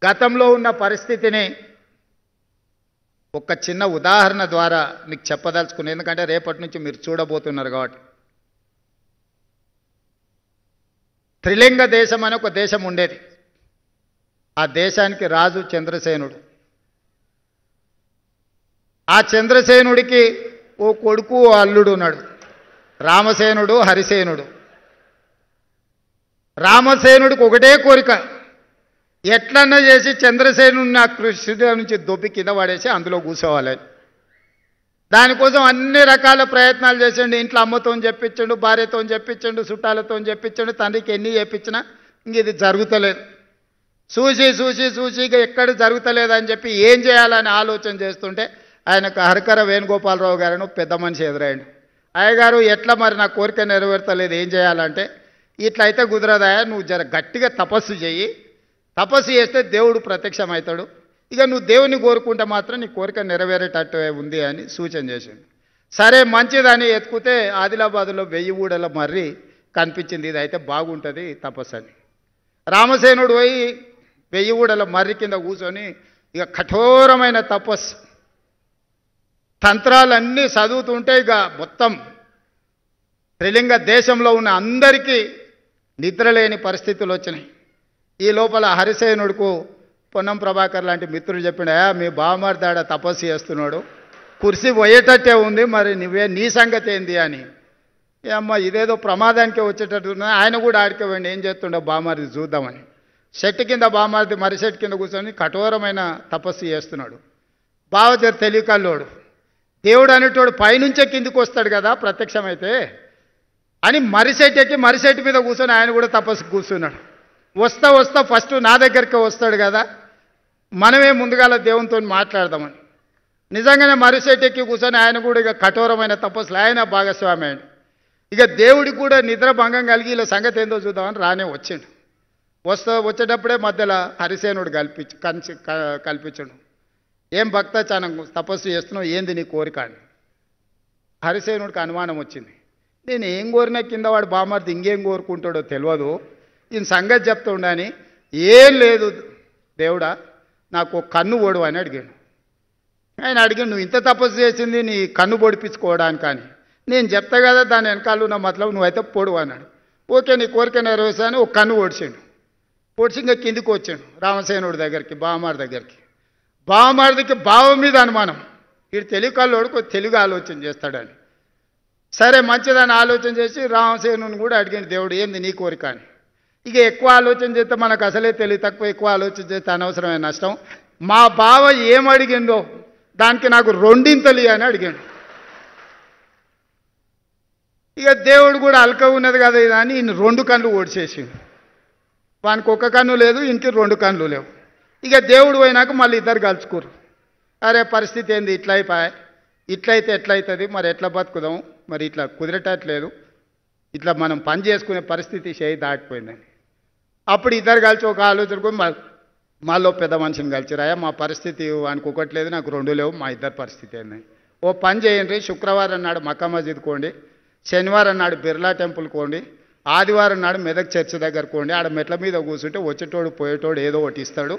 గతంలో ఉన్న పరిస్థితిని ఒక చిన్న ఉదాహరణ ద్వారా మీకు చెప్పదలుచుకున్నాను, ఎందుకంటే రేపటి నుంచి మీరు చూడబోతున్నారు కాబట్టి. త్రిలింగ దేశం అని ఒక దేశం ఉండేది. ఆ దేశానికి రాజు చంద్రసేనుడు. ఆ చంద్రసేనుడికి ఓ కొడుకు ఓ అల్లుడు ఉన్నాడు, రామసేనుడు హరిసేనుడు. రామసేనుడికి ఒకటే కోరిక, ఎట్లన్నా చేసి చంద్రసేనుడిని ఆ కృష్ణుడి నుంచి దొబ్బి కింద పడేసి అందులో కూర్చోవాలి. దానికోసం అన్ని రకాల ప్రయత్నాలు చేసిండు. ఇంట్లో అమ్మతో చెప్పించండు, భార్యతో చెప్పించండు, చుట్టాలతో చెప్పించండు, తండ్రికి ఎన్ని చెప్పించినా ఇంక ఇది జరుగుతలేదు. చూసి చూసి చూసి ఇక ఎక్కడ జరుగుతలేదని చెప్పి ఏం చేయాలని ఆలోచన చేస్తుంటే ఆయనకు హరికర వేణుగోపాలరావు గారు పెద్ద మనిషి ఎదురైండు. అయ్యగారు ఎట్లా మరి నా కోరిక నెరవేర్తలేదు, ఏం చేయాలంటే, ఇట్లయితే కుదరదాయా, నువ్వు జర గట్టిగా తపస్సు చెయ్యి, తపస్సు చేస్తే దేవుడు ప్రత్యక్షమవుతాడు, ఇక నువ్వు దేవుని కోరుకుంటే మాత్రం నీ కోరిక నెరవేరేటట్టు ఉంది అని సూచన చేసిండు. సరే మంచిదని ఎత్తుకుతే ఆదిలాబాద్లో 1000 ఊడల మర్రి కనిపించింది, ఇది అయితే బాగుంటుంది తపస్సు అని. రామసేనుడు పోయి 1000 ఊడల మర్రి కింద కూర్చొని ఇక కఠోరమైన తపస్సు తంత్రాలన్నీ చదువుతుంటే ఇక మొత్తం త్రిలింగ దేశంలో ఉన్న అందరికీ నిద్రలేని పరిస్థితులు వచ్చినాయి. ఈ లోపల హరిసేనుడుకు పొన్నం ప్రభాకర్ లాంటి మిత్రులు చెప్పిండు, మీ బావమరిదాడ తపస్సు చేస్తున్నాడు, కుర్చీ పోయేటట్టే ఉంది, మరి నీ సంగతి ఏంది అని. అమ్మ ఇదేదో ప్రమాదానికే వచ్చేటట్టున్నా, ఆయన కూడా ఆడిపోయింది, ఏం చేస్తుండో బావమరిది చూద్దామని. చెట్టు కింద బావమరిది మర్రి చెట్టు కింద కూర్చొని కఠోరమైన తపస్సు చేస్తున్నాడు. బావజరు తెలియకల్లోడు, దేవుడు అనేటోడు పైనుంచే కిందికి వస్తాడు కదా ప్రత్యక్షమైతే అని మర్రి చెట్టు ఎక్కి మర్రి చెట్టు మీద కూర్చొని ఆయన కూడా తపస్సు కూర్చున్నాడు. వస్తా వస్తా ఫస్ట్ నా దగ్గరికి వస్తాడు కదా, మనమే ముందుగాల దేవునితో మాట్లాడదామని. నిజంగానే మర్రి చెట్టు ఎక్కి కూర్చొని ఆయన కూడా ఇక కఠోరమైన తపస్సులు ఆయన భాగస్వామి అయ్యాడు. ఇక దేవుడికి కూడా నిద్ర భంగం కలిగి ఇలా సంగతి ఏందో చూద్దామని రానే వచ్చిండు. వచ్చేటప్పుడే మధ్యలో హరిసేనుడు కల్పించండు. ఏం భక్త చాలా తపస్సు చేస్తున్నావు, ఏంది నీ కోరిక అని. హరిసేనుడికి అనుమానం వచ్చింది, నేను ఏం కోరినా కింద వాడు బామర్ది ఇంకేం కోరుకుంటాడో తెలియదు, ఈయన సంగతి చెప్తుండని. ఏం లేదు దేవుడా, నాకు ఒక కన్ను ఓడు అని అడిగాడు. ఆయన అడిగాడు, నువ్వు ఇంత తపస్సు చేసింది నీ కన్ను పొడిపించుకోవడానికి అని. నేను చెప్తా కదా దాని వెనకాల ఉన్న మతలబు, నువ్వైతే పొడువు అన్నాడు. ఓకే నీ కోరిక నెరవేర్చాను, ఒక కన్ను ఓడిచాడు. పొడిచి ఇంకా కిందికి వచ్చాడు రామసేనుడి దగ్గరికి, బావమారి దగ్గరికి. బావమారిదికి బావ మీద అనుమానం, వీడు తెలుగు కల్లోడు తెలుగు ఆలోచన చేస్తాడని. సరే మంచిదని ఆలోచన చేసి రామసేనుని కూడా అడిగింది దేవుడు, ఏంది నీ కోరిక అని. ఇక ఎక్కువ ఆలోచన చేస్తే మనకు అసలే తెలివి తక్కువ, ఎక్కువ ఆలోచన చేస్తే అనవసరమైన నష్టం. మా బావ ఏం అడిగిందో దానికి నాకు 2 అని అడిగాడు. ఇక దేవుడు కూడా అల్క ఉన్నది కదా ఇది అని ఈయన 2 కళ్ళు ఓడిచేసిండు. వానికి ఒక కన్ను లేదు, ఇంటికి 2 కళ్ళు లేవు. ఇక దేవుడు పోయినాక మళ్ళీ ఇద్దరు కలుసుకురు. అరే పరిస్థితి ఏంది, ఇట్లా అయిపోయా, ఇట్లయితే ఎట్లయితుంది, మరి ఎట్లా బతుకుదాం, మరి ఇట్లా కుదిరేటట్లేదు, ఇట్లా మనం పని చేసుకునే పరిస్థితి చేయి దాటిపోయిందని. అప్పుడు ఇద్దరు కలిసి ఒక ఆలోచనకు మాలో పెద్ద మనిషిని కలిసిరాయా, మా పరిస్థితి వానికి ఒకటి లేదు, నాకు 2 లేవు, మా ఇద్దరు పరిస్థితి ఏందని. ఓ పని చేయండి, శుక్రవారం నాడు మక్కా మస్జిద్ కోండి, శనివారం నాడు బిర్లా టెంపుల్ కోండి, ఆదివారం నాడు మెదక్ చర్చి దగ్గర కోండి. ఆడ మెట్ల మీద కూర్చుంటే వచ్చేటోడు పోయేటోడు ఏదో ఒకటి ఇస్తాడు,